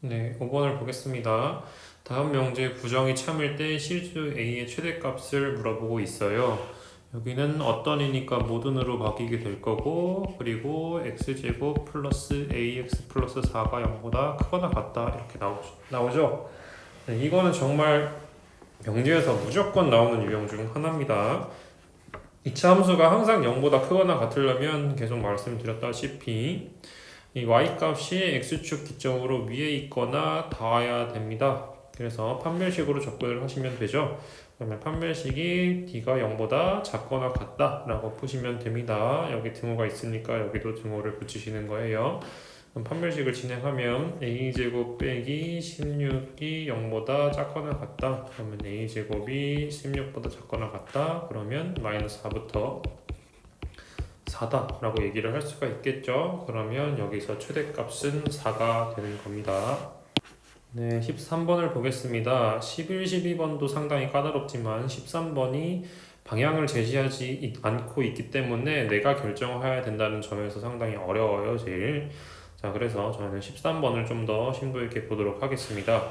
네, 5번을 보겠습니다. 다음 명제 부정이 참을 때 실수 a의 최대값을 물어보고 있어요. 여기는 어떤 이니까 모든으로 바뀌게 될 거고, 그리고 x제곱 플러스 ax 플러스 4가 0보다 크거나 같다 이렇게 나오죠. 네, 이거는 정말 명제에서 무조건 나오는 유형 중 하나입니다. 이차 함수가 항상 0보다 크거나 같으려면 계속 말씀드렸다시피 이 y값이 x축 기점으로 위에 있거나 닿아야 됩니다. 그래서 판별식으로 접근을 하시면 되죠. 그러면 판별식이 d가 0보다 작거나 같다 라고 푸시면 됩니다. 여기 등호가 있으니까 여기도 등호를 붙이시는 거예요. 그럼 판별식을 진행하면 a제곱 빼기 16이 0보다 작거나 같다. 그러면 a제곱이 16보다 작거나 같다. 그러면 마이너스 4부터 4다 라고 얘기를 할 수가 있겠죠. 그러면 여기서 최대값은 4가 되는 겁니다. 네, 13번을 보겠습니다. 11, 12번도 상당히 까다롭지만 13번이 방향을 제시하지 않고 있기 때문에 내가 결정해야 된다는 점에서 상당히 어려워요, 제일. 자, 그래서 저는 13번을 좀 더 심도 있게 보도록 하겠습니다.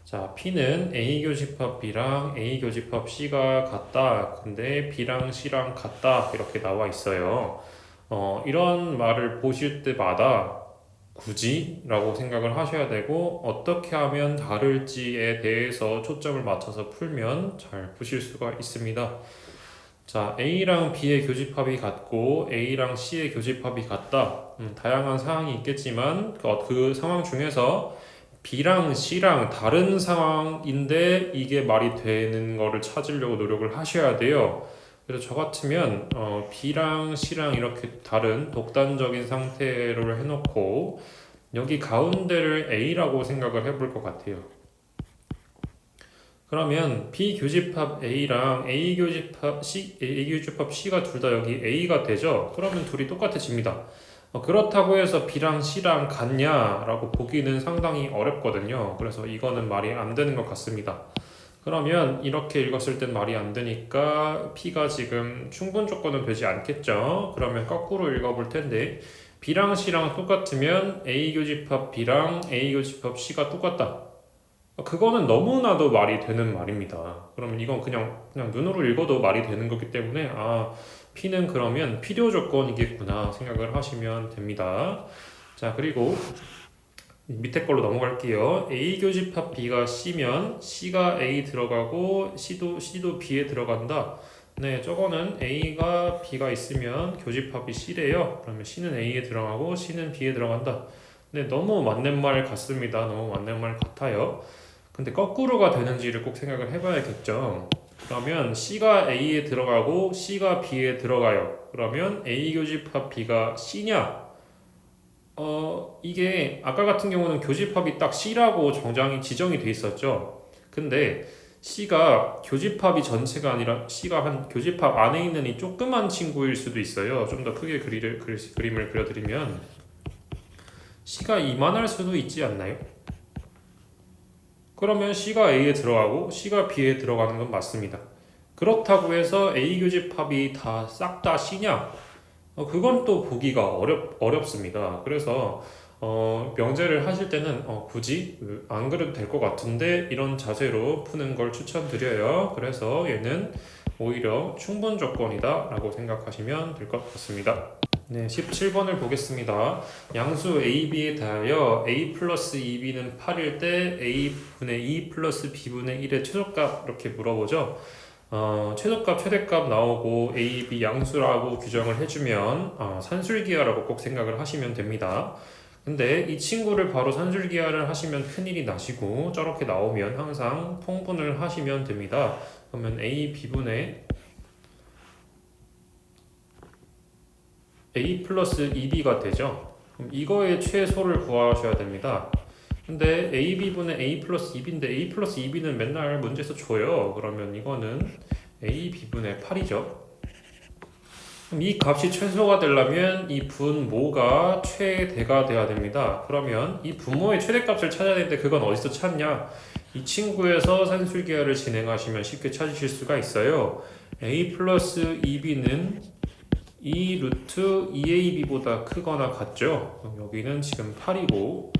자, P는 A 교집합 B랑 A 교집합 C가 같다. 근데 B랑 C랑 같다. 이렇게 나와 있어요. 이런 말을 보실 때마다 굳이? 라고 생각을 하셔야 되고 어떻게 하면 다를지에 대해서 초점을 맞춰서 풀면 잘 푸실 수가 있습니다. 자, A랑 B의 교집합이 같고 A랑 C의 교집합이 같다. 다양한 상황이 있겠지만 그 상황 중에서 B랑 C랑 다른 상황인데 이게 말이 되는 거를 찾으려고 노력을 하셔야 돼요. 그래서 저 같으면 B랑 C랑 이렇게 다른 독단적인 상태로 해놓고 여기 가운데를 A라고 생각을 해볼 것 같아요. 그러면 B 교집합 A랑 A 교집합 C가 둘 다 여기 A가 되죠? 그러면 둘이 똑같아집니다. 그렇다고 해서 B랑 C랑 같냐라고 보기는 상당히 어렵거든요. 그래서 이거는 말이 안 되는 것 같습니다. 그러면 이렇게 읽었을 땐 말이 안 되니까 P가 지금 충분 조건은 되지 않겠죠? 그러면 거꾸로 읽어볼 텐데 B랑 C랑 똑같으면 A 교집합 B랑 A 교집합 C가 똑같다. 그거는 너무나도 말이 되는 말입니다. 그러면 이건 그냥 눈으로 읽어도 말이 되는 거기 때문에 P는 그러면 필요 조건이겠구나 생각을 하시면 됩니다. 자, 그리고 밑에 걸로 넘어갈게요. A 교집합 B가 C면 C가 A 들어가고 C도 B에 들어간다. 네, 저거는 A가 B가 있으면 교집합이 C래요. 그러면 C는 A에 들어가고 C는 B에 들어간다. 네, 너무 맞는 말 같습니다. 너무 맞는 말 같아요. 근데 거꾸로가 되는지를 꼭 생각을 해봐야겠죠. 그러면 C가 A에 들어가고 C가 B에 들어가요. 그러면 A 교집합 B가 C냐? 이게 아까 같은 경우는 교집합이 딱 C라고 지정이 돼 있었죠. 근데 C가 교집합이 전체가 아니라 C가 한 교집합 안에 있는 이 조그만 친구일 수도 있어요. 좀 더 크게 그림을 그려드리면 C가 이만할 수도 있지 않나요? 그러면 C가 A에 들어가고 C가 B에 들어가는 건 맞습니다. 그렇다고 해서 A 교집합이 싹 다 C냐? 그건 또 보기가 어렵습니다. 그래서 명제를 하실 때는 굳이 안 그래도 될 것 같은데 이런 자세로 푸는 걸 추천드려요. 그래서 얘는 오히려 충분 조건이다 라고 생각하시면 될 것 같습니다. 네, 17번을 보겠습니다. 양수 a, b에 대하여 a 플러스 2b는 8일 때 a분의 2 플러스 b분의 1의 최소값 이렇게 물어보죠. 최소값, 최대값 나오고 a, b 양수라고 규정을 해주면 산술기하라고 꼭 생각을 하시면 됩니다. 근데 이 친구를 바로 산술기하를 하시면 큰일이 나시고 저렇게 나오면 항상 통분을 하시면 됩니다. 그러면 a, b분의 a 플러스 2b가 되죠. 그럼 이거의 최소를 구하셔야 됩니다. 근데 ab분의 a 플러스 2b인데 a 플러스 2b는 맨날 문제에서 줘요. 그러면 이거는 ab분의 8이죠. 그럼 이 값이 최소가 되려면 이 분모가 최대가 돼야 됩니다. 그러면 이 분모의 최대값을 찾아야 되는데 그건 어디서 찾냐? 이 친구에서 산술기하를 진행하시면 쉽게 찾으실 수가 있어요. a 플러스 2b는 2 루트 2ab보다 크거나 같죠? 여기는 지금 8이고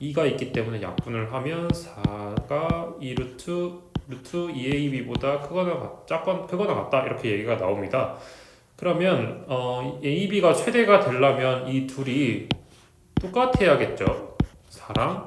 2가 있기 때문에 약분을 하면 4가 2 루트 2ab보다 크거나 같다 이렇게 얘기가 나옵니다. 그러면 ab가 최대가 되려면 이 둘이 똑같아야겠죠. 4랑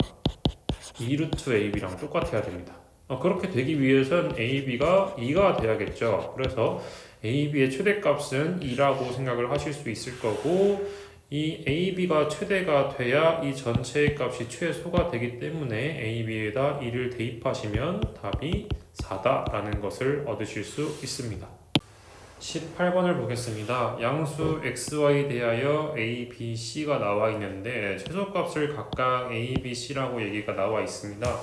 2 루트 ab랑 똑같아야 됩니다. 그렇게 되기 위해선 ab가 2가 돼야겠죠. 그래서 ab의 최대값은 2라고 생각을 하실 수 있을 거고, 이 ab가 최대가 돼야 이 전체의 값이 최소가 되기 때문에 ab에다 2를 대입하시면 답이 4다라는 것을 얻으실 수 있습니다. 18번을 보겠습니다. 양수 xy 대하여 a, b, c가 나와 있는데 최소값을 각각 a, b, c라고 얘기가 나와 있습니다.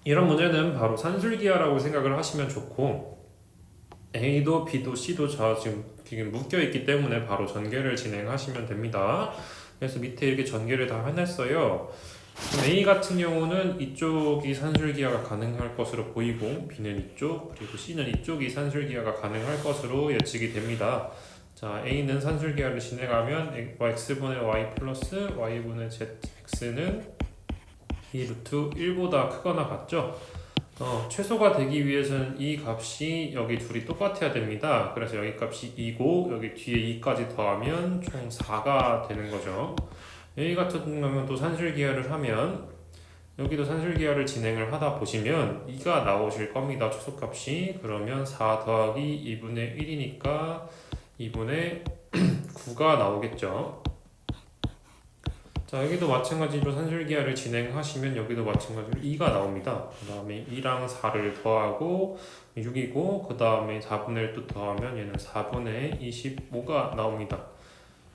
이런 문제는 바로 산술기하라고 생각을 하시면 좋고, A도 B도 C도 지금 묶여있기 때문에 바로 전개를 진행하시면 됩니다. 그래서 밑에 이렇게 전개를 다 해놨어요. A 같은 경우는 이쪽이 산술기하가 가능할 것으로 보이고, B는 이쪽, 그리고 C는 이쪽이 산술기하가 가능할 것으로 예측이 됩니다. 자, A는 산술기하를 진행하면 x분의 y 플러스 y분의 zx는 2 루트 1보다 크거나 같죠? 최소가 되기 위해서는 이 값이 여기 둘이 똑같아야 됩니다. 그래서 여기 값이 2고 여기 뒤에 2까지 더하면 총 4가 되는 거죠. 여기 같은 경우는 또 산술기하를 하면 여기도 산술기하를 진행을 하다 보시면 2가 나오실 겁니다. 최소값이. 그러면 4 더하기 2분의 1이니까 2분의 9가 나오겠죠. 자, 여기도 마찬가지로 산술기하를 진행하시면 여기도 마찬가지로 2가 나옵니다. 그 다음에 2랑 4를 더하고 6이고, 그 다음에 4분의 1또 더하면 얘는 4분의 25가 나옵니다.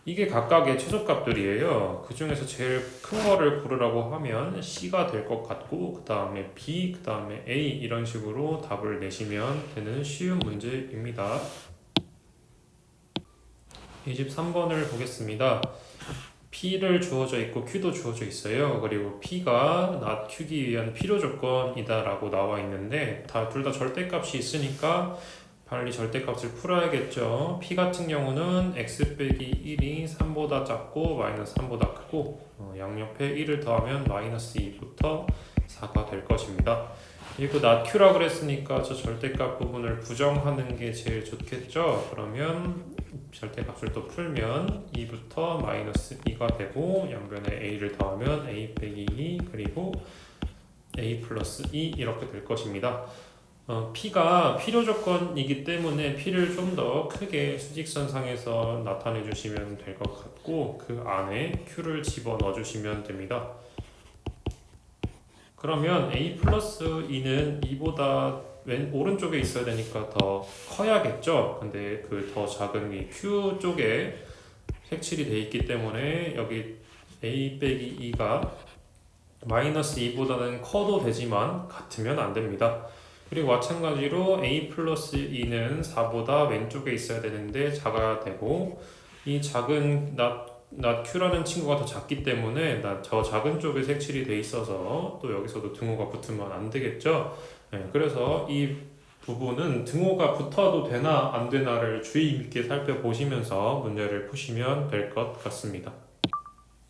이게 각각의 최소값들이에요. 그 중에서 제일 큰 거를 고르라고 하면 C가 될 것 같고, 그 다음에 B, 그 다음에 A 이런 식으로 답을 내시면 되는 쉬운 문제입니다. 23번을 보겠습니다. P를 주어져 있고 Q도 주어져 있어요. 그리고 P가 낮추기 위한 필요 조건이다 라고 나와 있는데 둘 다 절대값이 있으니까 빨리 절대값을 풀어야겠죠. P 같은 경우는 x 빼기 1이 3보다 작고 마이너스 3보다 크고, 양옆에 1을 더하면 마이너스 2부터 4가 될 것입니다. 그리고 낮 Q라 그랬으니까 저 절대값 부분을 부정하는 게 제일 좋겠죠. 그러면 절대값을 또 풀면 2부터 마이너스 2가 되고, 양변에 a를 더하면 a 빼기 2 그리고 a 플러스 2 이렇게 될 것입니다. P가 필요 조건이기 때문에 P를 좀 더 크게 수직선상에서 나타내 주시면 될 것 같고, 그 안에 Q를 집어넣어 주시면 됩니다. 그러면 a 플러스 2는 2보다 오른쪽에 있어야 되니까 더 커야겠죠. 근데 그 더 작은 이 Q 쪽에 색칠이 돼 있기 때문에 여기 a 빼기 2가 마이너스 2보다는 커도 되지만 같으면 안 됩니다. 그리고 마찬가지로 a 플러스 2는 4보다 왼쪽에 있어야 되는데 작아야 되고, 이 작은 낫 Q라는 친구가 더 작기 때문에 저 작은 쪽에 색칠이 돼 있어서 또 여기서도 등호가 붙으면 안 되겠죠. 그래서 이 부분은 등호가 붙어도 되나 안 되나를 주의 있게 살펴보시면서 문제를 푸시면 될 것 같습니다.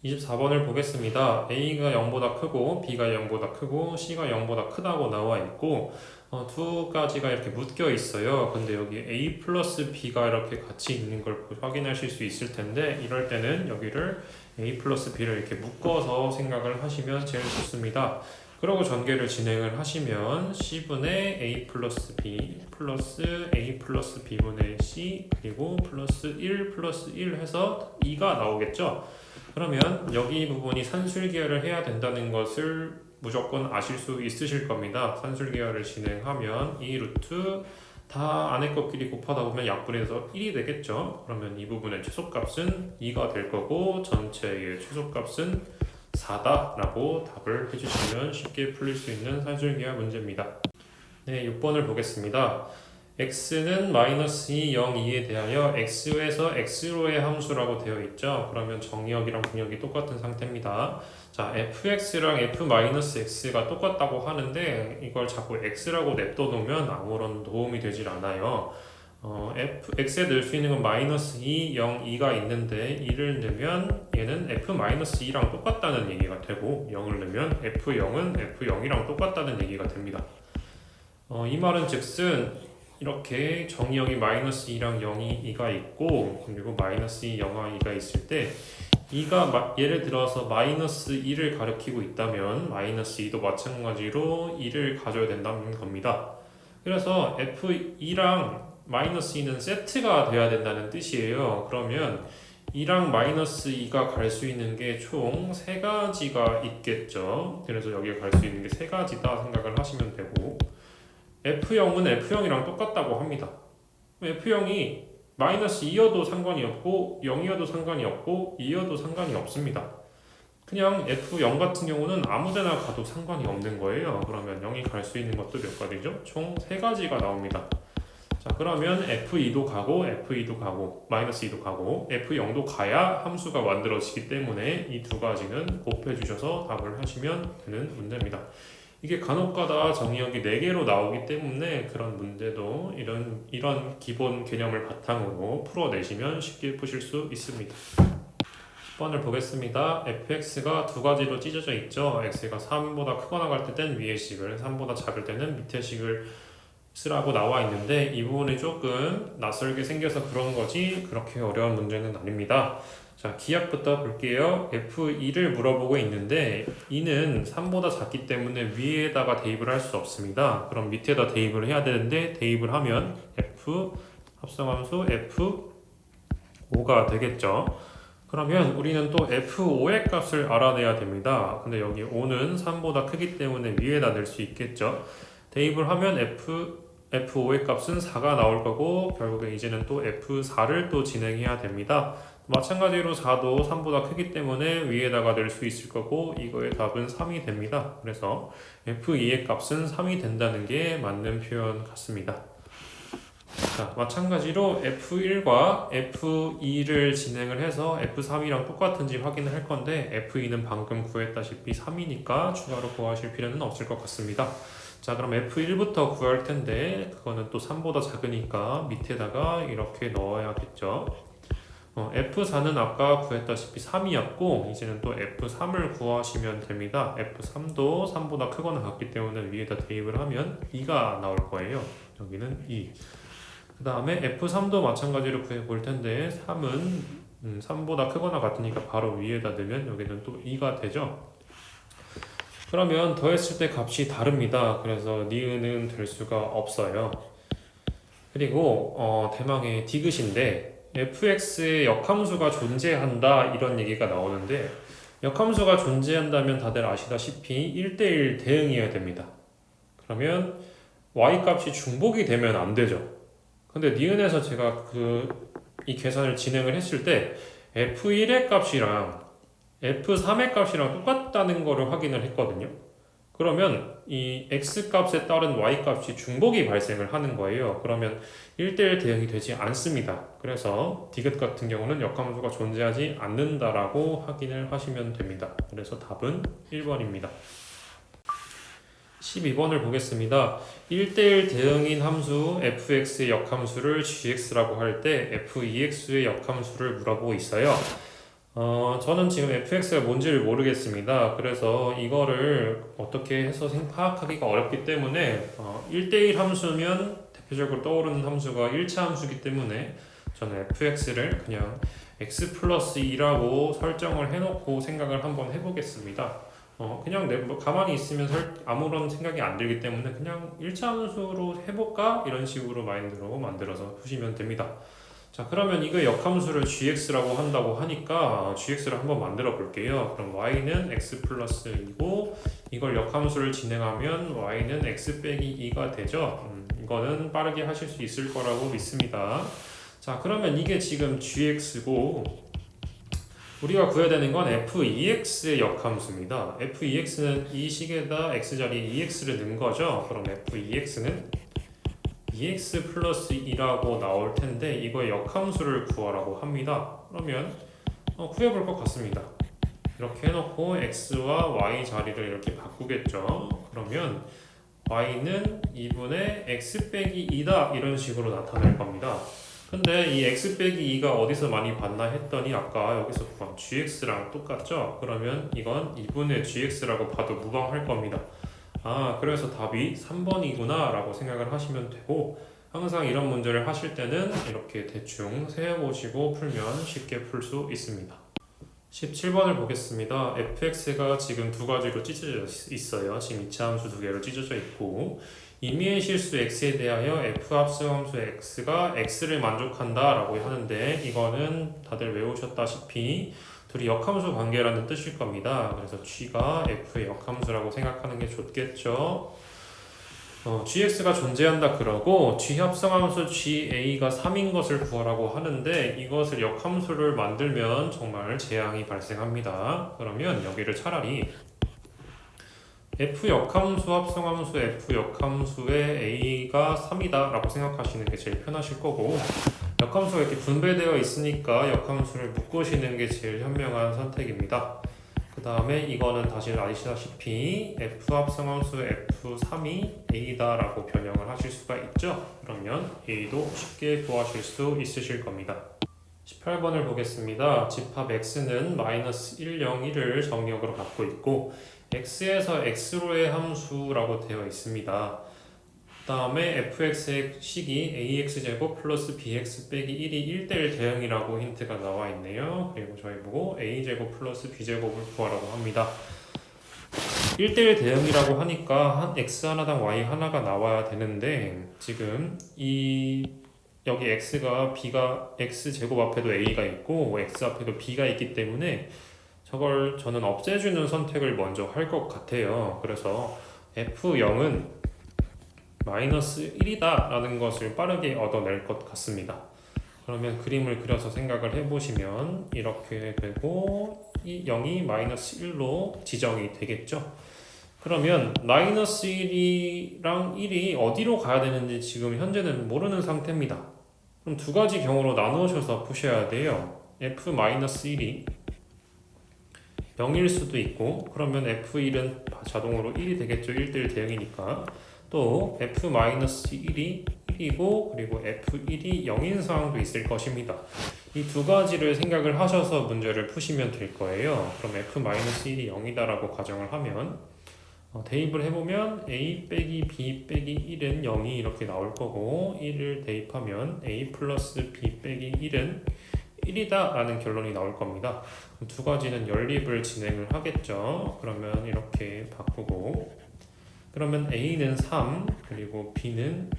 24번을 보겠습니다. A가 0보다 크고 B가 0보다 크고 C가 0보다 크다고 나와 있고, 두 가지가 이렇게 묶여 있어요. 근데 여기 A 플러스 B가 이렇게 같이 있는 걸 확인하실 수 있을 텐데, 이럴 때는 여기를 A 플러스 B를 이렇게 묶어서 생각을 하시면 제일 좋습니다. 그리고 전개를 진행을 하시면 C분의 A 플러스 B 플러스 A 플러스 B분의 C 그리고 플러스 1 플러스 1 해서 2가 나오겠죠. 그러면 여기 부분이 산술기하를 해야 된다는 것을 무조건 아실 수 있으실 겁니다. 산술기하를 진행하면 이 루트 다 안에 것끼리 곱하다 보면 약분해서 1이 되겠죠. 그러면 이 부분의 최소값은 2가 될 거고, 전체의 최소값은 4다 라고 답을 해주시면 쉽게 풀릴 수 있는 산술기하 문제입니다. 네, 6번을 보겠습니다. x는 마이너스 2, 0, 2에 대하여 x에서 x로의 함수라고 되어 있죠. 그러면 정의역이랑 분역이 똑같은 상태입니다. 자, fx랑 f-x가 똑같다고 하는데 이걸 자꾸 x라고 냅둬 놓으면 아무런 도움이 되질 않아요. x에 넣을 수 있는 건 마이너스 2, 0, 2가 있는데 2를 넣으면 얘는 f-2랑 똑같다는 얘기가 되고 0을 넣으면 f0은 f0이랑 똑같다는 얘기가 됩니다. 이 말은 즉슨 이렇게 정의역이 마이너스 2랑 0이 2가 있고 그리고 마이너스 2, 0과 2가 있을 때 2가 예를 들어서 마이너스 2를 가리키고 있다면 마이너스 2도 마찬가지로 2를 가져야 된다는 겁니다. 그래서 f2랑 마이너스 2는 세트가 돼야 된다는 뜻이에요. 그러면 2랑 마이너스 2가 갈 수 있는 게 총 3가지가 있겠죠. 그래서 여기에 갈 수 있는 게 3가지다 생각을 하시면 되고 F0은 F0이랑 똑같다고 합니다. F0이 마이너스 2여도 상관이 없고 0이어도 상관이 없고 2여도 상관이 없습니다. 그냥 F0 같은 경우는 아무데나 가도 상관이 없는 거예요. 그러면 0이 갈 수 있는 것도 몇 가지죠? 총 3가지가 나옵니다. 자, 그러면 F2도 가고 F2도 가고 마이너스 2도 가고 F0도 가야 함수가 만들어지기 때문에 이 두 가지는 곱해 주셔서 답을 하시면 되는 문제입니다. 이게 간혹가다 정의역이 4개로 나오기 때문에 그런 문제도 이런 기본 개념을 바탕으로 풀어내시면 쉽게 푸실 수 있습니다. 10번을 보겠습니다. fx가 두 가지로 찢어져 있죠. x가 3보다 크거나 같을 땐 위의 식을, 3보다 작을 때는 밑의 식을 쓰라고 나와 있는데 이 부분이 조금 낯설게 생겨서 그런 거지 그렇게 어려운 문제는 아닙니다. 자, 기약부터 볼게요. f2를 물어보고 있는데 2는 3보다 작기 때문에 위에다가 대입을 할 수 없습니다. 그럼 밑에다 대입을 해야 되는데 대입을 하면 f 합성함수 f5가 되겠죠. 그러면 우리는 또 f5의 값을 알아내야 됩니다. 근데 여기 5는 3보다 크기 때문에 위에다 넣을 수 있겠죠. 대입을 하면 f5의 값은 4가 나올 거고 결국에 이제는 또 f4를 또 진행해야 됩니다. 마찬가지로 4도 3보다 크기 때문에 위에다가 넣을 수 있을 거고 이거의 답은 3이 됩니다. 그래서 f2의 값은 3이 된다는 게 맞는 표현 같습니다. 자, 마찬가지로 f1과 f2를 진행을 해서 f3이랑 똑같은지 확인을 할 건데 f2는 방금 구했다시피 3이니까 추가로 구하실 필요는 없을 것 같습니다. 자, 그럼 F1부터 구할 텐데 그거는 또 3보다 작으니까 밑에다가 이렇게 넣어야겠죠. F4는 아까 구했다시피 3이었고 이제는 또 F3을 구하시면 됩니다. F3도 3보다 크거나 같기 때문에 위에다 대입을 하면 2가 나올 거예요. 여기는 2. 그 다음에 F3도 마찬가지로 구해볼 텐데 3은 3보다 크거나 같으니까 바로 위에다 넣으면 여기는 또 2가 되죠. 그러면 더했을 때 값이 다릅니다. 그래서 니은은 될 수가 없어요. 그리고 대망의 디귿인데 fx의 역함수가 존재한다 이런 얘기가 나오는데 역함수가 존재한다면 다들 아시다시피 1대1 대응이어야 됩니다. 그러면 y값이 중복이 되면 안 되죠. 근데 니은에서 제가 이 계산을 진행을 했을 때 f1의 값이랑 f3의 값이랑 똑같다는 거를 확인을 했거든요. 그러면 이 x값에 따른 y값이 중복이 발생을 하는 거예요. 그러면 1대1 대응이 되지 않습니다. 그래서 디귿 같은 경우는 역함수가 존재하지 않는다라고 확인을 하시면 됩니다. 그래서 답은 1번입니다. 12번을 보겠습니다. 1대1 대응인 함수 fx의 역함수를 gx라고 할 때 f2x의 역함수를 물어보고 있어요. 저는 지금 fx가 뭔지를 모르겠습니다. 그래서 이거를 어떻게 해서 파악하기가 어렵기 때문에 1대1 함수면 대표적으로 떠오르는 함수가 1차 함수이기 때문에 저는 fx를 그냥 x 플러스 2라고 설정을 해놓고 생각을 한번 해보겠습니다. 그냥 가만히 있으면 아무런 생각이 안 들기 때문에 그냥 1차 함수로 해볼까? 이런 식으로 마인드로 만들어서 푸시면 됩니다. 자, 그러면 이거 역함수를 gx라고 한다고 하니까 gx를 한번 만들어 볼게요. 그럼 y는 x 플러스 2고 이걸 역함수를 진행하면 y는 x 빼기 2가 되죠. 이거는 빠르게 하실 수 있을 거라고 믿습니다. 자, 그러면 이게 지금 gx고 우리가 구해야 되는 건 f2x의 역함수입니다. f2x는 이 식에다 x자리에 2x를 넣은 거죠. 그럼 f2x는 2x 플러스 2라고 나올 텐데 이거의 역함수를 구하라고 합니다. 그러면 구해볼 것 같습니다. 이렇게 해놓고 x와 y 자리를 이렇게 바꾸겠죠. 그러면 y는 2분의 x 빼기 2다 이런 식으로 나타낼 겁니다. 근데 이 x 빼기 2가 어디서 많이 봤나 했더니 아까 여기서 구한 gx랑 똑같죠? 그러면 이건 2분의 gx라고 봐도 무방할 겁니다. 그래서 답이 3번이구나 라고 생각을 하시면 되고, 항상 이런 문제를 하실 때는 이렇게 대충 세어보시고 풀면 쉽게 풀 수 있습니다. 17번을 보겠습니다. fx가 지금 두 가지로 찢어져 있어요. 지금 이차함수 두 개로 찢어져 있고, 임의의 실수 x에 대하여 f 합성함수 x가 x를 만족한다 라고 하는데, 이거는 다들 외우셨다시피 둘이 역함수 관계라는 뜻일 겁니다. 그래서 g가 f의 역함수라고 생각하는 게 좋겠죠. gx가 존재한다 그러고 g 합성함수 ga가 3인 것을 구하라고 하는데, 이것을 역함수를 만들면 정말 재앙이 발생합니다. 그러면 여기를 차라리 f 역함수 합성함수 f 역함수의 a가 3이다 라고 생각하시는 게 제일 편하실 거고, 역함수가 이렇게 분배되어 있으니까 역함수를 묶으시는 게 제일 현명한 선택입니다. 그 다음에 이거는 다시 아시다시피 f 합성함수 f3이 a다 라고 변형을 하실 수가 있죠. 그러면 a도 쉽게 구하실 수 있으실 겁니다. 18번을 보겠습니다. 집합 x는 -1, 0, 1을 정의역으로 갖고 있고, x에서 x로의 함수라고 되어 있습니다. 그 다음에 fx의 식이 ax제곱 플러스 bx 빼기 1이 1대1 대응이라고 힌트가 나와 있네요. 그리고 저희 보고 a제곱 플러스 b제곱을 구하라고 합니다. 1대1 대응이라고 하니까 한 x 하나당 y 하나가 나와야 되는데, 지금 여기 x가 b가 x제곱 앞에도 a가 있고 x 앞에도 b가 있기 때문에 저걸 저는 없애주는 선택을 먼저 할 것 같아요. 그래서 f0은 -1이다 라는 것을 빠르게 얻어낼 것 같습니다. 그러면 그림을 그려서 생각을 해보시면 이렇게 되고, 이 0이 -1로 지정이 되겠죠. 그러면 -1이랑 1이 어디로 가야 되는지 지금 현재는 모르는 상태입니다. 그럼 두 가지 경우로 나누셔서 푸셔야 돼요. f-1이 0일 수도 있고, 그러면 f1은 자동으로 1이 되겠죠. 1대1 대응이니까. 또 f-1이 1이고, 그리고 f1이 0인 상황도 있을 것입니다. 이 두 가지를 생각을 하셔서 문제를 푸시면 될 거예요. 그럼 f-1이 0이다 라고 가정을 하면 대입을 해보면 a 빼기 b 빼기 1은 0이 이렇게 나올 거고, 1을 대입하면 a 플러스 b 빼기 1은 1이다 라는 결론이 나올 겁니다. 두 가지는 연립을 진행을 하겠죠. 그러면 이렇게 바꾸고, 그러면 a는 3, 그리고 b는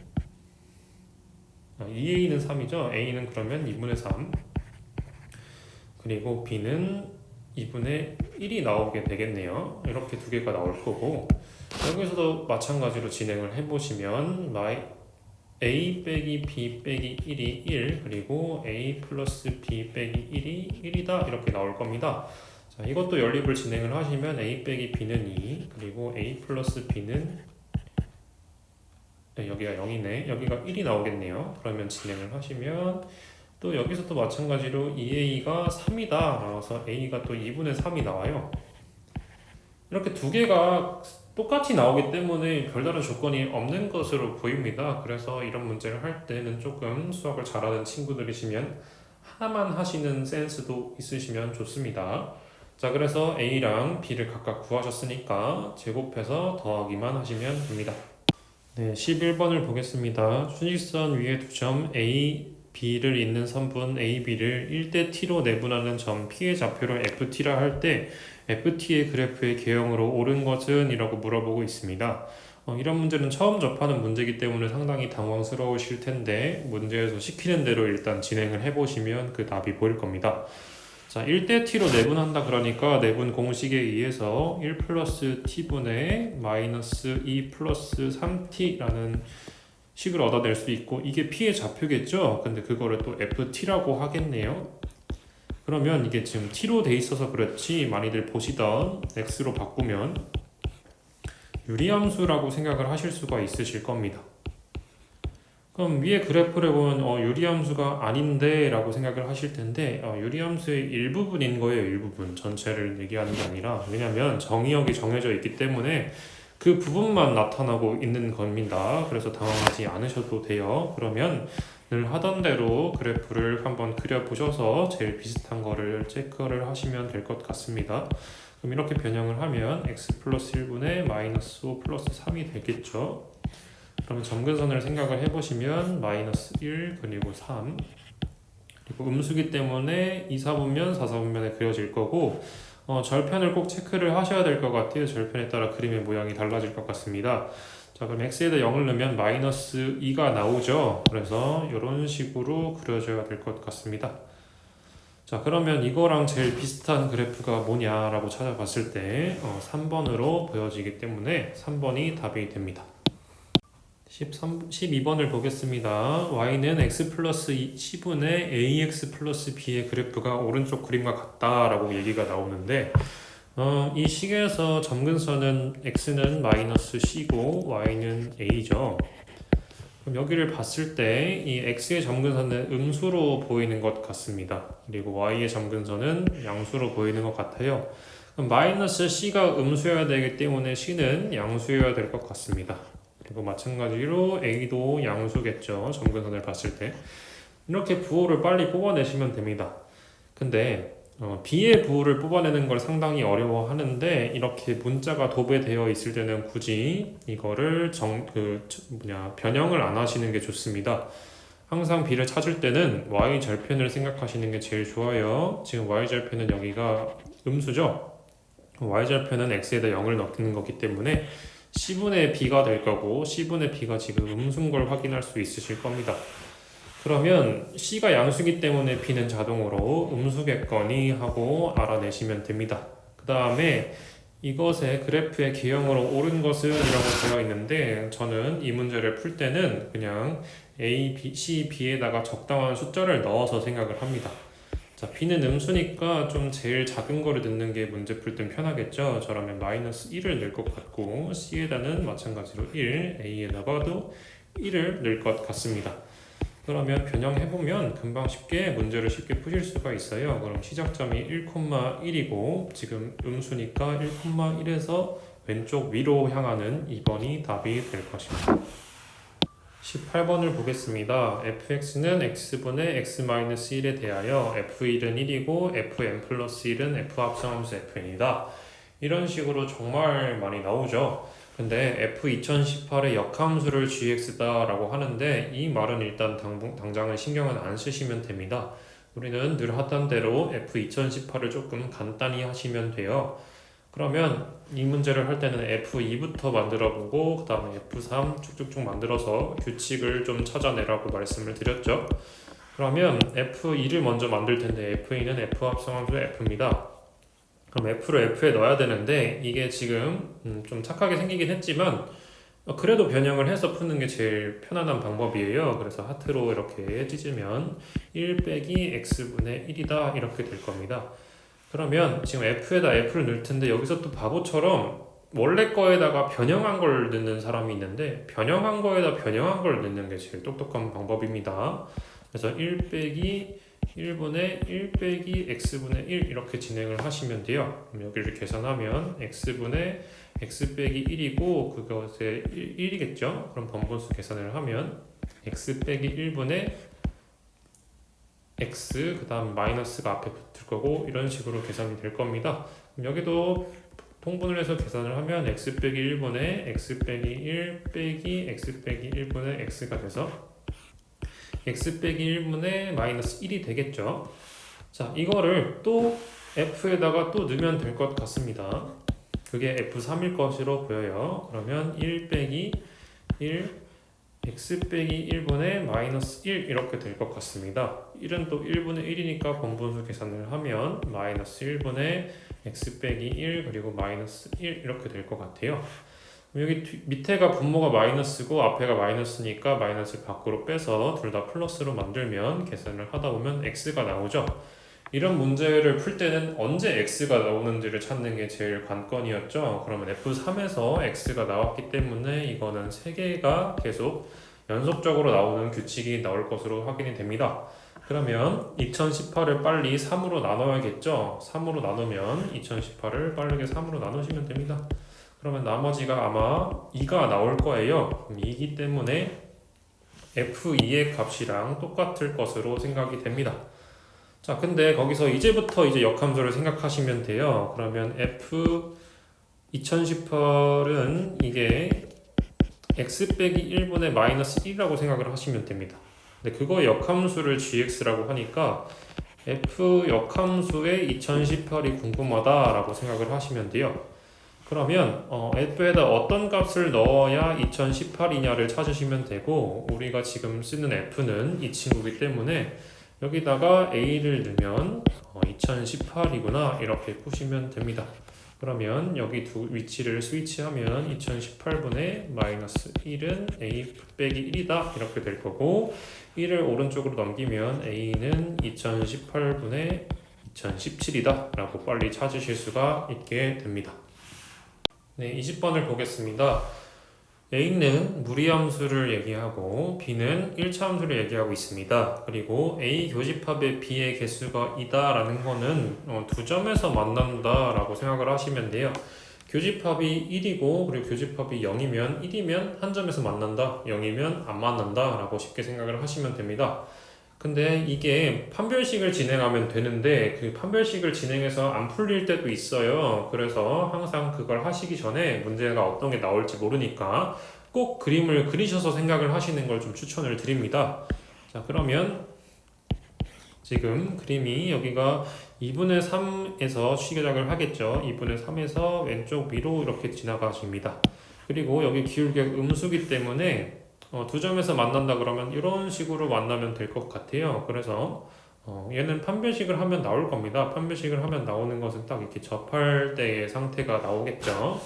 2a는 3이죠. a는 그러면 2분의 3, 그리고 b는 2분의 1이 나오게 되겠네요. 이렇게 두 개가 나올 거고, 여기서도 마찬가지로 진행을 해보시면 a 빼기 b 빼기 1이 1, 그리고 a 플러스 b 빼기 1이 1이다 이렇게 나올 겁니다. 자, 이것도 연립을 진행을 하시면 a 빼기 b는 2, 그리고 a 플러스 b는 여기가 0이네. 여기가 1이 나오겠네요. 그러면 진행을 하시면 또 여기서도 마찬가지로 2a가 3이다 나와서 a가 또 2분의 3이 나와요. 이렇게 두 개가 똑같이 나오기 때문에 별다른 조건이 없는 것으로 보입니다. 그래서 이런 문제를 할 때는 조금 수학을 잘하는 친구들이시면 하나만 하시는 센스도 있으시면 좋습니다. 자, 그래서 a랑 b를 각각 구하셨으니까 제곱해서 더하기만 하시면 됩니다. 네, 11번을 보겠습니다. 순익선 위에 두 점 a, b를 잇는 선분 AB를 1대 t로 내분하는 점 P의 좌표를 FT라 할 때 FT의 그래프의 개형으로 옳은 것은? 이라고 물어보고 있습니다. 이런 문제는 처음 접하는 문제이기 때문에 상당히 당황스러우실 텐데, 문제에서 시키는 대로 일단 진행을 해보시면 그 답이 보일 겁니다. 자, 1대 t로 내분한다 그러니까 내분 공식에 의해서 1 플러스 t분의 마이너스 2 플러스 3t라는 식을 얻어낼 수 있고, 이게 P의 좌표겠죠? 근데 그거를 또 FT라고 하겠네요. 그러면 이게 지금 T로 돼 있어서 그렇지 많이들 보시던 X로 바꾸면 유리함수라고 생각을 하실 수가 있으실 겁니다. 그럼 위에 그래프를 보면 유리함수가 아닌데 라고 생각을 하실 텐데, 유리함수의 일부분인 거예요. 일부분. 전체를 얘기하는 게 아니라. 왜냐면 정의역이 정해져 있기 때문에 그 부분만 나타나고 있는 겁니다. 그래서 당황하지 않으셔도 돼요. 그러면 늘 하던 대로 그래프를 한번 그려보셔서 제일 비슷한 거를 체크를 하시면 될 것 같습니다. 그럼 이렇게 변형을 하면 x 플러스 1분의 마이너스 5 플러스 3이 되겠죠. 그러면 점근선을 생각을 해보시면 마이너스 1 그리고 3 그리고 음수기 때문에 2, 4분면, 4, 4분면에 그려질 거고 절편을 꼭 체크를 하셔야 될 것 같아요. 절편에 따라 그림의 모양이 달라질 것 같습니다. 자, 그럼 x에다 0을 넣으면 마이너스 2가 나오죠. 그래서 이런 식으로 그려줘야 될 것 같습니다. 자, 그러면 이거랑 제일 비슷한 그래프가 뭐냐라고 찾아봤을 때 3번으로 보여지기 때문에 3번이 답이 됩니다. 12번을 보겠습니다. y는 x 플러스 10분의 ax 플러스 b의 그래프가 오른쪽 그림과 같다라고 얘기가 나오는데 이 식에서 점근선은 x는 마이너스 c고 y는 a죠. 그럼 여기를 봤을 때 이 x의 점근선은 음수로 보이는 것 같습니다. 그리고 y의 점근선은 양수로 보이는 것 같아요. 그럼 마이너스 c가 음수여야 되기 때문에 c는 양수여야 될 것 같습니다. 그리고 마찬가지로 a도 양수겠죠. 점근선을 봤을 때. 이렇게 부호를 빨리 뽑아내시면 됩니다. 근데 b의 부호를 뽑아내는 걸 상당히 어려워하는데 이렇게 문자가 도배되어 있을 때는 굳이 이거를 변형을 안 하시는 게 좋습니다. 항상 b를 찾을 때는 y절편을 생각하시는 게 제일 좋아요. 지금 y절편은 여기가 음수죠. y절편은 x에다 0을 넣는 거기 때문에 c분의 b가 될 거고 c분의 b가 지금 음수인 걸 확인할 수 있으실 겁니다. 그러면 c가 양수기 때문에 b는 자동으로 음수겠거니 하고 알아내시면 됩니다. 그 다음에 이것의 그래프의 개형으로 옳은 것은 이라고 되어 있는데 저는 이 문제를 풀 때는 그냥 a, b, c, b에다가 적당한 숫자를 넣어서 생각을 합니다. 자, b는 음수니까 좀 제일 작은 거를 넣는 게 문제 풀 땐 편하겠죠. 저라면 마이너스 1을 넣을 것 같고 c에다는 마찬가지로 1, a에다가도 1을 넣을 것 같습니다. 그러면 변형해보면 금방 쉽게 문제를 쉽게 푸실 수가 있어요. 그럼 시작점이 1,1이고 지금 음수니까 1,1에서 왼쪽 위로 향하는 2번이 답이 될 것입니다. 18번을 보겠습니다. fx는 x분의 x-1에 대하여 f1은 1이고 fn 플러스 1은 f 합성함수 fn이다. 이런 식으로 정말 많이 나오죠. 근데 F2018의 역함수를 gx다 라고 하는데 이 말은 일단 당장은 신경은 안 쓰시면 됩니다. 우리는 늘 하던 대로 F2018을 조금 간단히 하시면 돼요. 그러면 이 문제를 할 때는 F2부터 만들어 보고 그 다음에 F3 쭉쭉쭉 만들어서 규칙을 좀 찾아내라고 말씀을 드렸죠. 그러면 F2를 먼저 만들 텐데 F2는 F 합성함수 F입니다. 그럼 F를 F에 넣어야 되는데 이게 지금 좀 착하게 생기긴 했지만 그래도 변형을 해서 푸는 게 제일 편안한 방법이에요. 그래서 하트로 이렇게 찢으면 1 빼기 x분의 1이다 이렇게 될 겁니다. 그러면 지금 F에다 F를 넣을 텐데 여기서 또 바보처럼 원래 거에다가 변형한 걸 넣는 사람이 있는데 변형한 거에다 변형한 걸 넣는 게 제일 똑똑한 방법입니다. 그래서 1 빼기 1분의 1 빼기 x분의 1 이렇게 진행을 하시면 돼요. 그럼 여기를 계산하면 x분의 x 빼기 1이고 그것의 1이겠죠? 그럼 번분수 계산을 하면 x 빼기 1분의 x 그 다음 마이너스가 앞에 붙을 거고 이런 식으로 계산이 될 겁니다. 그럼 여기도 통분을 해서 계산을 하면 x 빼기 1분의 x 빼기 1 빼기 x 빼기 1분의 x가 돼서 x 빼기 1분의 마이너스 1이 되겠죠. 자, 이거를 또 f에다가 또 넣으면 될 것 같습니다. 그게 f3일 것으로 보여요. 그러면 1 빼기 1 x 빼기 1분의 마이너스 1 이렇게 될 것 같습니다. 1은 또 1분의 1이니까 번분수 계산을 하면 마이너스 1분의 x 빼기 1 그리고 마이너스 1 이렇게 될 것 같아요. 여기 밑에가 분모가 마이너스고 앞에가 마이너스니까 마이너스를 밖으로 빼서 둘 다 플러스로 만들면 계산을 하다 보면 x가 나오죠. 이런 문제를 풀 때는 언제 x가 나오는지를 찾는 게 제일 관건이었죠. 그러면 F3에서 x가 나왔기 때문에 이거는 3개가 계속 연속적으로 나오는 규칙이 나올 것으로 확인이 됩니다. 그러면 2018을 빨리 3으로 나눠야겠죠. 3으로 나누면 2018을 빠르게 3으로 나누시면 됩니다. 그러면 나머지가 아마 2가 나올 거예요. 그럼 2이기 때문에 f2의 값이랑 똑같을 것으로 생각이 됩니다. 자, 근데 거기서 이제부터 이제 역함수를 생각하시면 돼요. 그러면 f 2018은 이게 x 빼기 1분의 마이너스 1이라고 생각을 하시면 됩니다. 근데 그거 역함수를 gx라고 하니까 f 역함수의 2018이 궁금하다라고 생각을 하시면 돼요. 그러면 f에다 어떤 값을 넣어야 2018이냐를 찾으시면 되고, 우리가 지금 쓰는 f는 이 친구이기 때문에 여기다가 a를 넣으면 2018이구나 이렇게 푸시면 됩니다. 그러면 여기 두 위치를 스위치하면 2018분의 마이너스 1은 a 빼기 1이다 이렇게 될 거고, 1을 오른쪽으로 넘기면 a는 2018분의 2017이다 라고 빨리 찾으실 수가 있게 됩니다. 네, 20번을 보겠습니다. A는 무리함수를 얘기하고 B는 1차 함수를 얘기하고 있습니다. 그리고 A 교집합의 B의 개수가 이다 라는 거는 두 점에서 만난다 라고 생각을 하시면 돼요. 교집합이 1이고 그리고 교집합이 0이면 1이면 한 점에서 만난다, 0이면 안 만난다 라고 쉽게 생각을 하시면 됩니다. 근데 이게 판별식을 진행하면 되는데 그 판별식을 진행해서 안 풀릴 때도 있어요. 그래서 항상 그걸 하시기 전에 문제가 어떤 게 나올지 모르니까 꼭 그림을 그리셔서 생각을 하시는 걸 좀 추천을 드립니다. 자, 그러면 지금 그림이 여기가 2분의 3에서 시작을 하겠죠. 2분의 3에서 왼쪽 위로 이렇게 지나가십니다. 그리고 여기 기울기가 음수기 때문에 두 점에서 만난다 그러면 이런 식으로 만나면 될 것 같아요. 그래서 얘는 판별식을 하면 나올 겁니다. 판별식을 하면 나오는 것은 딱 이렇게 접할 때의 상태가 나오겠죠.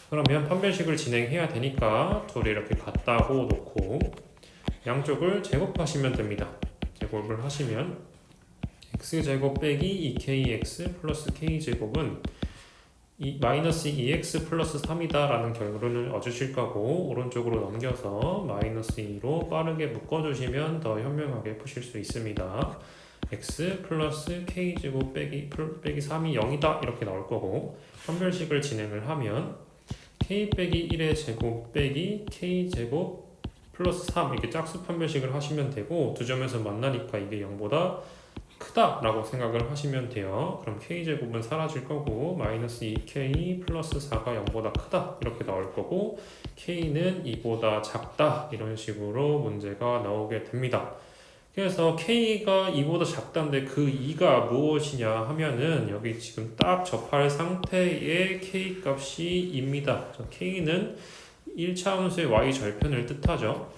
그러면 판별식을 진행해야 되니까 둘이 이렇게 같다고 놓고 양쪽을 제곱하시면 됩니다. 제곱을 하시면 x제곱 빼기 2kx 플러스 k제곱은 마이너스 2x 플러스 3이다 라는 결론을 얻으실 거고, 오른쪽으로 넘겨서 마이너스 2로 빠르게 묶어주시면 더 현명하게 푸실 수 있습니다. x 플러스 k제곱 빼기 3이 0이다 이렇게 나올 거고, 판별식을 진행을 하면 k 빼기 1의 제곱 빼기 k제곱 플러스 3 이렇게 짝수 판별식을 하시면 되고, 두 점에서 만나니까 이게 0보다 크다 라고 생각을 하시면 돼요. 그럼 k제곱은 사라질 거고 마이너스 2k 플러스 4가 0보다 크다 이렇게 나올 거고, k는 2보다 작다 이런 식으로 문제가 나오게 됩니다. 그래서 k가 2보다 작다인데 그 2가 무엇이냐 하면은 여기 지금 딱 접할 상태의 k 값이 2입니다. k는 1차 함수의 y 절편을 뜻하죠.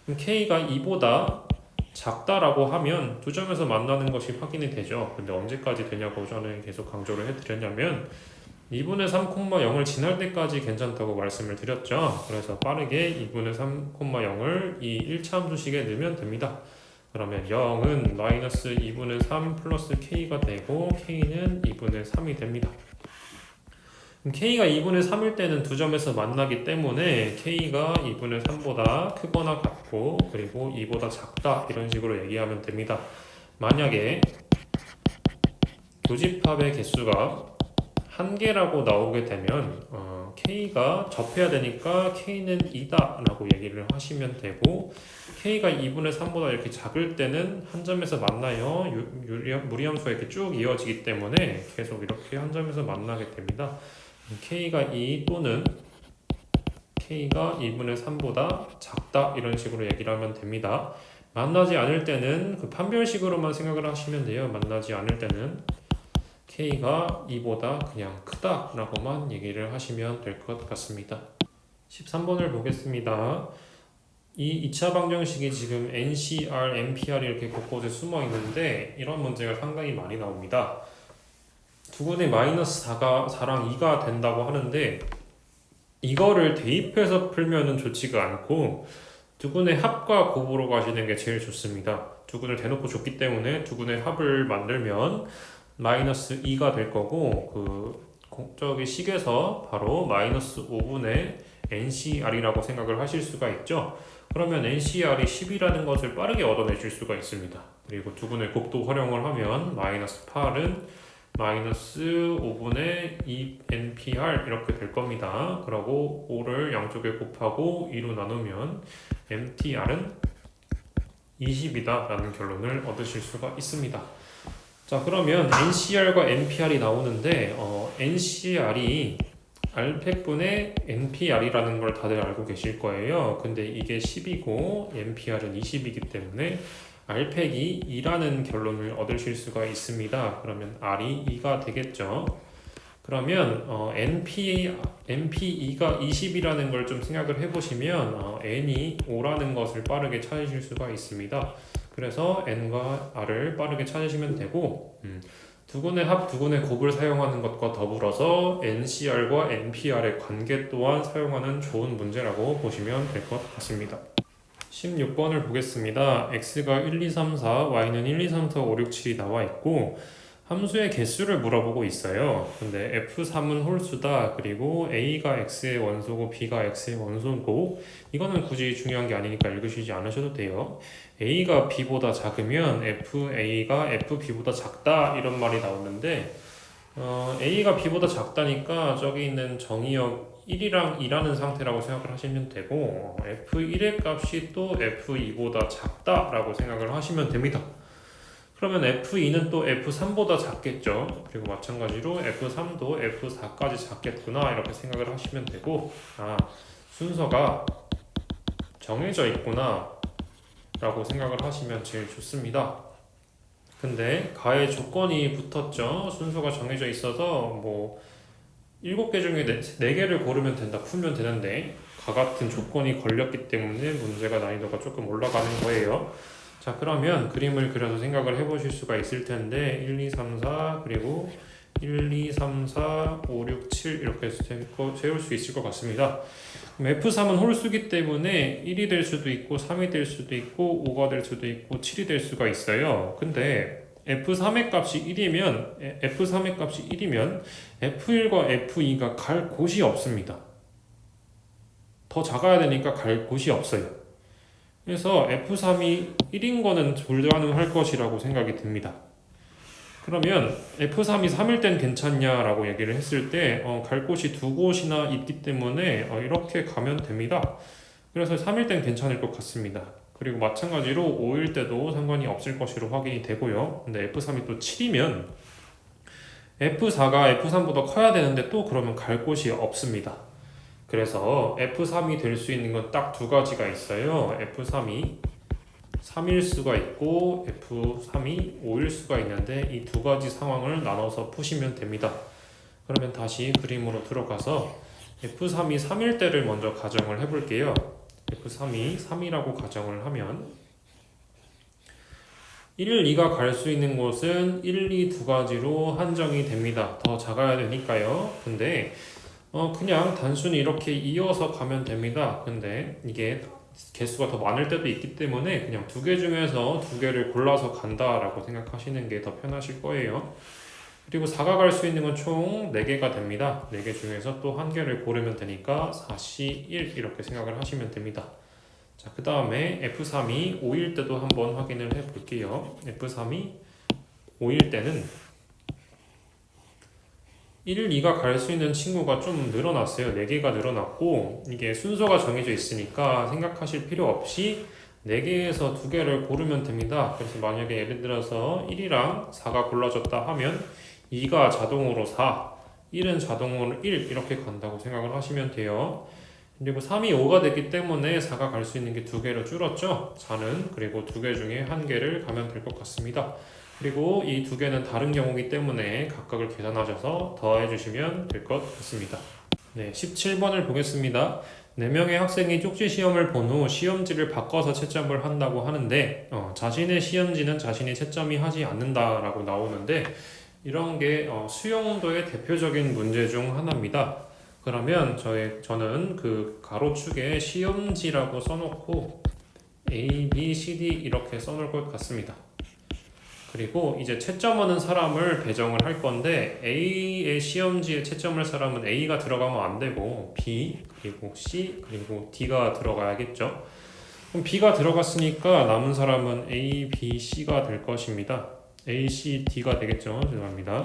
그럼 k가 2보다 작다라고 하면 두 점에서 만나는 것이 확인이 되죠. 근데 언제까지 되냐고 저는 계속 강조를 해드렸냐면 2분의 3,0을 지날 때까지 괜찮다고 말씀을 드렸죠. 그래서 빠르게 2분의 3,0을 이 1차 함수식에 넣으면 됩니다. 그러면 0은 마이너스 2분의 3 플러스 k가 되고 k는 2분의 3이 됩니다. k가 2분의 3일 때는 두 점에서 만나기 때문에 k가 2분의 3보다 크거나 같고 그리고 2보다 작다 이런 식으로 얘기하면 됩니다. 만약에 교집합의 개수가 1개라고 나오게 되면 k가 접해야 되니까 k는 2다 라고 얘기를 하시면 되고, k가 2분의 3보다 이렇게 작을 때는 한 점에서 만나요. 무리함수가 이렇게 쭉 이어지기 때문에 계속 이렇게 한 점에서 만나게 됩니다. k가 2 또는 k가 2분의 3보다 작다 이런 식으로 얘기를 하면 됩니다. 만나지 않을 때는 그 판별식으로만 생각을 하시면 돼요. 만나지 않을 때는 k가 2보다 그냥 크다 라고만 얘기를 하시면 될 것 같습니다. 13번을 보겠습니다. 이 2차 방정식이 지금 NCR, NPR이 이렇게 곳곳에 숨어 있는데 이런 문제가 상당히 많이 나옵니다. 두근의 마이너스 4랑 2가 된다고 하는데 이거를 대입해서 풀면은 좋지가 않고 두근의 합과 곱으로 가시는 게 제일 좋습니다. 두근을 대놓고 줬기 때문에 두근의 합을 만들면 마이너스 2가 될 거고, 저기 식에서 바로 마이너스 5분의 NCR이라고 생각을 하실 수가 있죠. 그러면 NCR이 10이라는 것을 빠르게 얻어내실 수가 있습니다. 그리고 두근의 곱도 활용을 하면 마이너스 8은 마이너스 5분의 2 NPR 이렇게 될 겁니다. 그러고 5를 양쪽에 곱하고 2로 나누면 MTR은 20이다 라는 결론을 얻으실 수가 있습니다. 자, 그러면 NCR과 NPR이 나오는데 NCR이 R팩분의 NPR이라는 걸 다들 알고 계실 거예요. 근데 이게 10이고 NPR은 20이기 때문에 R팩이 2라는 결론을 얻으실 수가 있습니다. 그러면 R이 2가 되겠죠. 그러면 NP2가 20이라는 걸 좀 생각을 해보시면 N이 5라는 것을 빠르게 찾으실 수가 있습니다. 그래서 N과 R을 빠르게 찾으시면 되고 두근의 합, 두근의 곱을 사용하는 것과 더불어서 NCR과 NPR의 관계 또한 사용하는 좋은 문제라고 보시면 될 것 같습니다. 16번을 보겠습니다. x가 1, 2, 3, 4, y는 1, 2, 3, 4, 5, 6, 7이 나와 있고 함수의 개수를 물어보고 있어요. 근데 f3은 홀수다. 그리고 a가 x의 원소고 b가 x의 원소고 이거는 굳이 중요한 게 아니니까 읽으시지 않으셔도 돼요. a가 b보다 작으면 fa가 fb보다 작다 이런 말이 나오는데 a가 b보다 작다니까 저기 있는 정의역 1이랑 2라는 상태라고 생각을 하시면 되고 f1의 값이 또 f2보다 작다라고 생각을 하시면 됩니다. 그러면 F2는 또 F3보다 작겠죠. 그리고 마찬가지로 F3도 F4까지 작겠구나 이렇게 생각을 하시면 되고 순서가 정해져 있구나 라고 생각을 하시면 제일 좋습니다. 근데 가의 조건이 붙었죠. 순서가 정해져 있어서 7개 중에 4개를 고르면 된다, 풀면 되는데 가 같은 조건이 걸렸기 때문에 문제가 난이도가 조금 올라가는 거예요. 자, 그러면 그림을 그려서 생각을 해보실 수가 있을 텐데 1, 2, 3, 4 그리고 1, 2, 3, 4, 5, 6, 7 이렇게 세울 수 있을 것 같습니다. 그럼 F3은 홀수기 때문에 1이 될 수도 있고 3이 될 수도 있고 5가 될 수도 있고 7이 될 수가 있어요. 근데 F3의 값이 1이면 F1과 F2가 갈 곳이 없습니다. 더 작아야 되니까 갈 곳이 없어요. 그래서 F3이 1인 거는 불가능할 것이라고 생각이 듭니다. 그러면 F3이 3일 땐 괜찮냐라고 얘기를 했을 때 갈 곳이 2곳이나 있기 때문에 이렇게 가면 됩니다. 그래서 3일 땐 괜찮을 것 같습니다. 그리고 마찬가지로 5일 때도 상관이 없을 것으로 확인이 되고요. 근데 F3이 또 7이면 F4가 F3보다 커야 되는데 또 그러면 갈 곳이 없습니다. 그래서 F3이 될 수 있는 건 딱 두 가지가 있어요. F3이 3일 수가 있고 F3이 5일 수가 있는데 이 두 가지 상황을 나눠서 푸시면 됩니다. 그러면 다시 그림으로 들어가서 F3이 3일 때를 먼저 가정을 해볼게요. F3이 3이라고 가정을 하면 1, 2가 갈 수 있는 곳은 1, 2 두 가지로 한정이 됩니다. 더 작아야 되니까요. 근데 그냥 단순히 이렇게 이어서 가면 됩니다. 근데 이게 개수가 더 많을 때도 있기 때문에 그냥 2개 중에서 2개를 골라서 간다라고 생각하시는 게 더 편하실 거예요. 그리고 4가 갈 수 있는 건 총 4개가 됩니다. 4개 중에서 또 1개를 고르면 되니까 4C 1 이렇게 생각을 하시면 됩니다. 자, 그 다음에 F3이 5일 때도 한번 확인을 해 볼게요. F3이 5일 때는 1, 2가 갈 수 있는 친구가 좀 늘어났어요. 4개가 늘어났고 이게 순서가 정해져 있으니까 생각하실 필요 없이 4개에서 2개를 고르면 됩니다. 그래서 만약에 예를 들어서 1이랑 4가 골라졌다 하면 2가 자동으로 4, 1은 자동으로 1 이렇게 간다고 생각을 하시면 돼요. 그리고 3이 5가 됐기 때문에 4가 갈 수 있는 게 2개로 줄었죠. 4는 그리고 2개 중에 1개를 가면 될 것 같습니다. 그리고 이 2개는 다른 경우이기 때문에 각각을 계산하셔서 더해 주시면 될 것 같습니다. 네, 17번을 보겠습니다. 4명의 학생이 쪽지 시험을 본 후 시험지를 바꿔서 채점을 한다고 하는데 자신의 시험지는 자신이 채점이 하지 않는다라고 나오는데 이런 게 수용도의 대표적인 문제 중 하나입니다. 그러면 저는 그 가로축에 시험지라고 써놓고 A, B, C, D 이렇게 써놓을 것 같습니다. 그리고 이제 채점하는 사람을 배정을 할 건데 A의 시험지에 채점할 사람은 A가 들어가면 안 되고 B, 그리고 C, 그리고 D가 들어가야겠죠. 그럼 B가 들어갔으니까 남은 사람은 A, B, C가 될 것입니다. A, C, D가 되겠죠. 죄송합니다.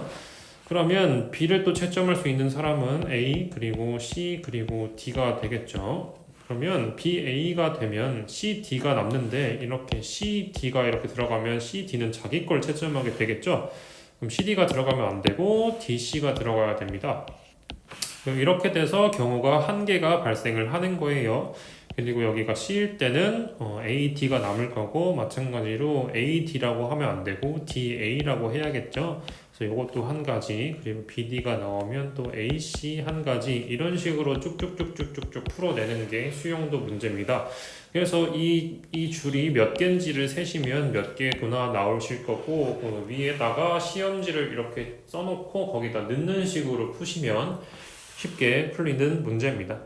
그러면 B를 또 채점할 수 있는 사람은 A 그리고 C 그리고 D가 되겠죠. 그러면 BA가 되면 CD가 남는데 이렇게 CD가 이렇게 들어가면 CD는 자기 걸 채점하게 되겠죠. 그럼 CD가 들어가면 안 되고 DC가 들어가야 됩니다. 이렇게 돼서 경우가 한 개가 발생을 하는 거예요. 그리고 여기가 C일 때는 AD가 남을 거고 마찬가지로 AD라고 하면 안 되고 DA라고 해야겠죠. 그래서 이것도 한 가지, 그리고 BD가 나오면 또 AC 한 가지, 이런 식으로 쭉쭉쭉쭉쭉쭉 풀어내는 게 수용도 문제입니다. 그래서 이 줄이 몇 개인지를 세시면 몇 개구나 나오실 거고, 위에다가 시험지를 이렇게 써놓고 거기다 넣는 식으로 푸시면 쉽게 풀리는 문제입니다.